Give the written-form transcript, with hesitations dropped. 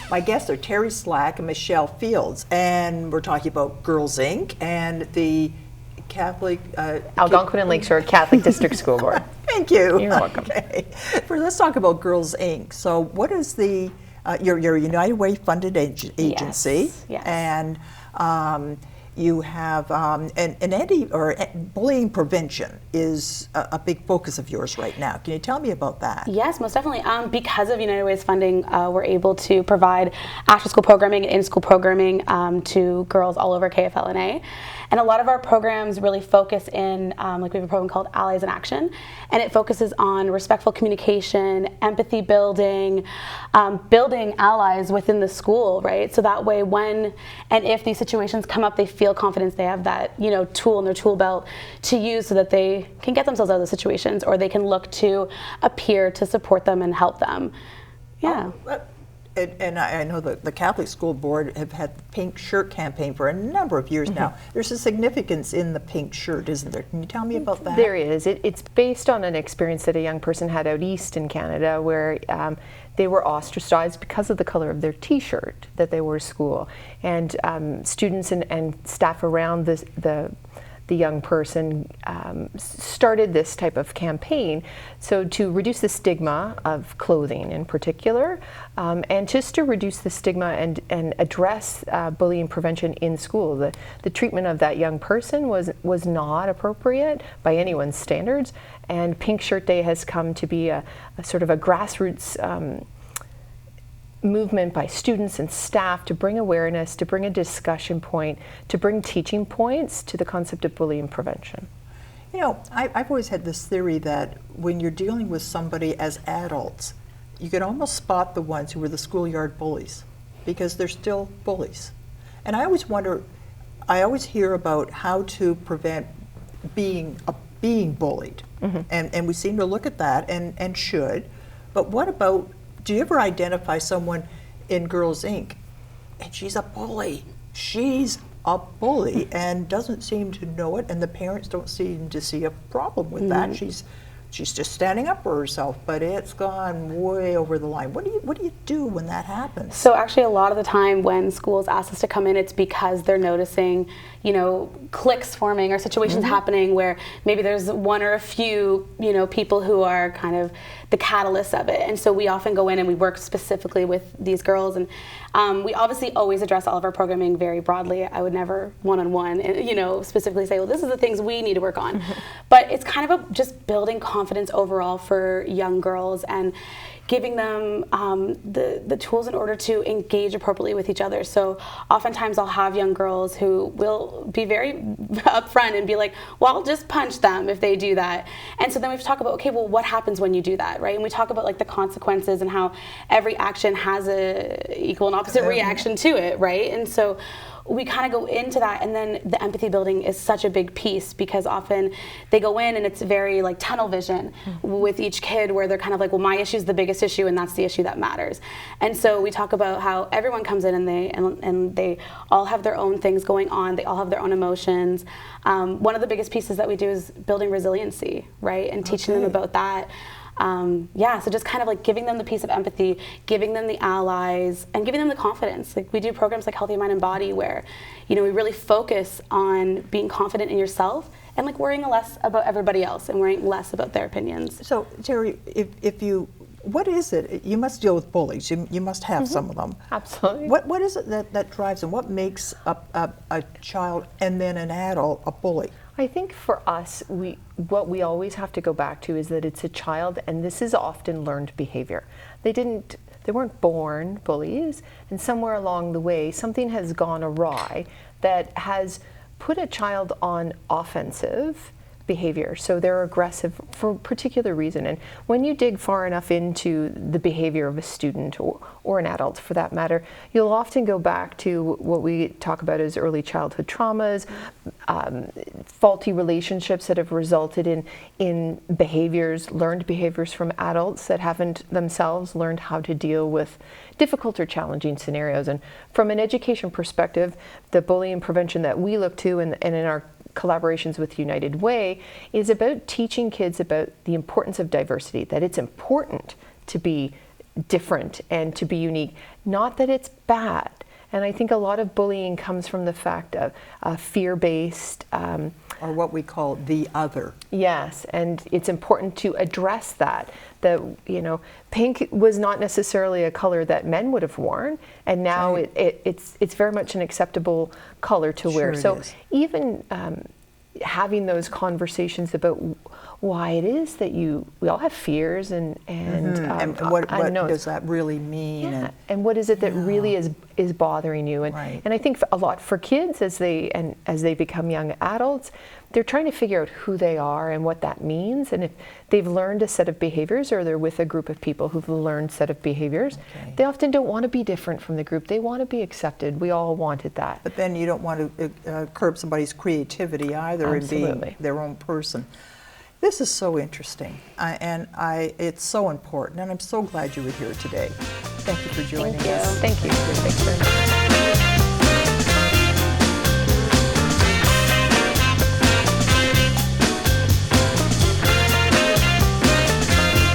My guests are Terry Slack and Michelle Fields, and we're talking about Girls Inc. and the Catholic... Algonquin and Lakeshore Catholic District School Board. Thank you. You're welcome. Okay. Let's talk about Girls Inc. So what is the... you're a United Way funded agency. Yes. And you have bullying prevention is a big focus of yours right now. Can you tell me about that? Yes, most definitely. Because of United Way's funding, we're able to provide after-school programming and in-school programming to girls all over KFLNA. And a lot of our programs really focus in, like we have a program called Allies in Action, and it focuses on respectful communication, empathy building, building allies within the school, right? So that way when and if these situations come up, they feel confidence, they have that, tool in their tool belt to use so that they can get themselves out of the situations, or they can look to a peer to support them and help them. Yeah. And I know that the Catholic School Board have had the pink shirt campaign for a number of years now. There's a significance in the pink shirt, isn't there? Can you tell me about that? There is. It's based on an experience that a young person had out east in Canada where they were ostracized because of the color of their t-shirt that they wore to school. And students and staff around the young person started this type of campaign, so to reduce the stigma of clothing in particular, and just to reduce the stigma and address bullying prevention in school. The treatment of that young person was not appropriate by anyone's standards, and Pink Shirt Day has come to be a sort of a grassroots movement by students and staff to bring awareness, to bring a discussion point, to bring teaching points to the concept of bullying prevention. I've always had this theory that when you're dealing with somebody as adults, you can almost spot the ones who were the schoolyard bullies because they're still bullies. And I always wonder, I always hear about how to prevent being bullied. And we seem to look at that and should, but what about, do you ever identify someone in Girls Inc. and she's a bully? She's a bully and doesn't seem to know it, and the parents don't seem to see a problem with that. She's just standing up for herself, but it's gone way over the line. What do you do when that happens? So actually a lot of the time when schools ask us to come in, it's because they're noticing, cliques forming or situations happening where maybe there's one or a few, people who are kind of the catalyst of it. And so we often go in and we work specifically with these girls, and we obviously always address all of our programming very broadly. I would never one-on-one, specifically say, well, this is the things we need to work on. But it's kind of just building confidence overall for young girls and giving them the tools in order to engage appropriately with each other. So oftentimes I'll have young girls who will be very upfront and be like, well, I'll just punch them if they do that. And so then we have to talk about, okay, well, what happens when you do that, right? And we talk about like the consequences and how every action has a equal and opposite reaction to it, right? And so we kind of go into that, and then the empathy building is such a big piece because often they go in and it's very like tunnel vision with each kid where they're kind of like, well, my issue is the biggest issue and that's the issue that matters. And so we talk about how everyone comes in and they all have their own things going on, they all have their own emotions. One of the biggest pieces that we do is building resiliency, right? And teaching them about that. So just kind of like giving them the piece of empathy, giving them the allies, and giving them the confidence. Like we do programs like Healthy Mind and Body where, we really focus on being confident in yourself and like worrying less about everybody else and worrying less about their opinions. So Terry, what is it? You must deal with bullies. You must have some of them. Absolutely. What is it that drives them? What makes a child and then an adult a bully? I think for us, what we always have to go back to is that it's a child, and this is often learned behavior. They weren't born bullies, and somewhere along the way, something has gone awry that has put a child on offensive behavior. So they're aggressive for a particular reason. And when you dig far enough into the behavior of a student or an adult for that matter, you'll often go back to what we talk about as early childhood traumas, faulty relationships that have resulted in learned behaviors from adults that haven't themselves learned how to deal with difficult or challenging scenarios. And from an education perspective, the bullying prevention that we look to and in our collaborations with United Way is about teaching kids about the importance of diversity, that it's important to be different and to be unique. Not that it's bad. And I think a lot of bullying comes from the fact of fear-based. Or what we call the other. Yes, and it's important to address that. That, you know, pink was not necessarily a color that men would have worn, and now Right. it's very much an acceptable color to wear. Sure it So is. even having those conversations about why it is that we all have fears and what unknowns. does that really mean? Yeah. And what is it that really is bothering you? And Right. and I think a lot for kids as they become young adults, they're trying to figure out who they are and what that means. And if they've learned a set of behaviors, or they're with a group of people who've learned a set of behaviors, they often don't want to be different from the group. They want to be accepted. We all wanted that. But then you don't want to curb somebody's creativity either in Absolutely. being their own person. This is so interesting, it's so important, and I'm so glad you were here today. Thank you for joining us. Thank you. Thank you. Thanks very much.